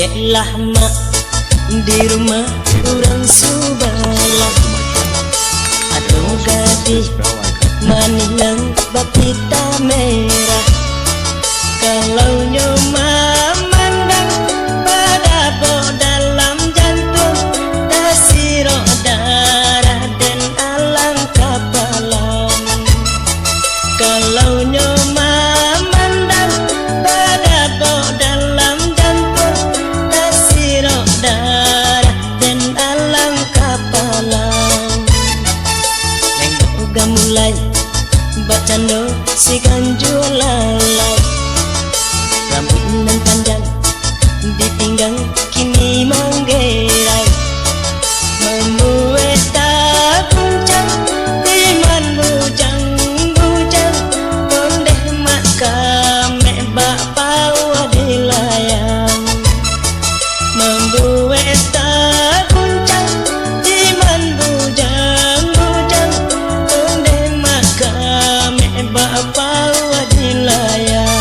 Yelah mak di rumah orang subalah atau gadis manilang bapita merah. Kalau nyoma mandang pada bo dalam jantung tasirok darah dan alang kapalan. Kalau nyoma mandang pada bo dalam jantung tasirok darah dan alang kapalan. Lenggok gamulai bacando si ganjul lalai, rambut nan panjang ditinggang kini manggerai, membuat tak guncang iman bujang-bujang ondeh mak kame bak pawa dilayang, membuat tak guncang iman bujang-bujang ondeh mak kame bak pawa dilayang.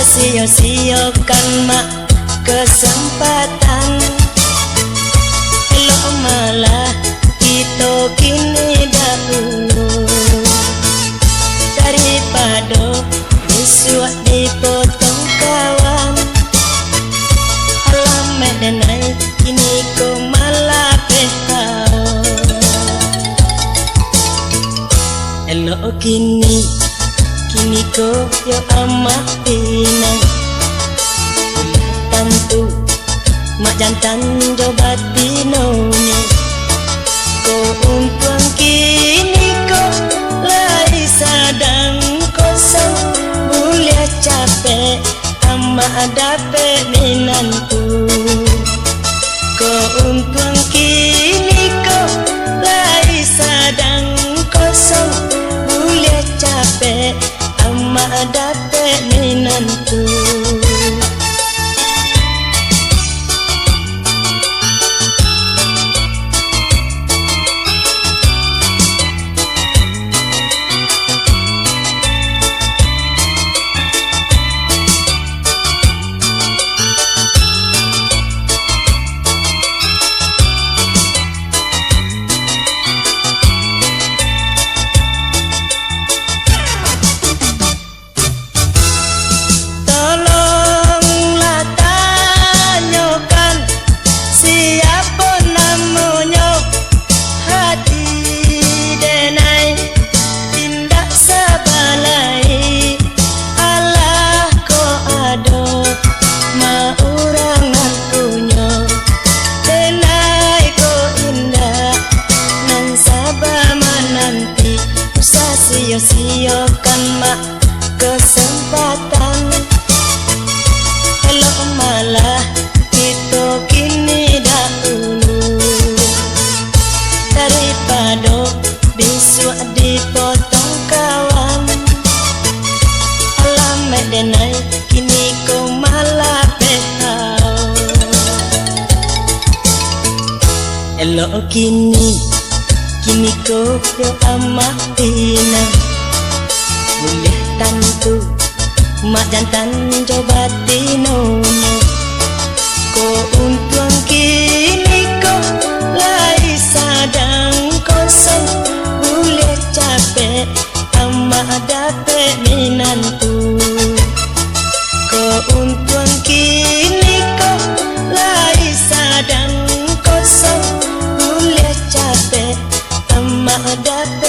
Sio-siokan mak kesempatan, elok malah kita kini dahulu daripada disuak dipotong kawan. Alamak denai kini ko malah pehau, elok kini ko yo amat pinang tantu mak jantan jobat dinonya ko untuang kini ko lai sadang kosong mulia capek amat dapat minantu ko untuang kini ko lai sadang kosong mulia capek amak dapat minantu. Sio-siokan mak kesempatan, elok malah kita kini dahulu daripada disuak dipotong kawan. Alamak denai kini ko malah pehau, elok kini ko yo amat pinang boleh tantu mak jantan coba dinonya ko untuang kini ko lai sadang kosong boleh capek amat dapat minantu ko untuang kini ko lai sadang kosong boleh capek amat dapat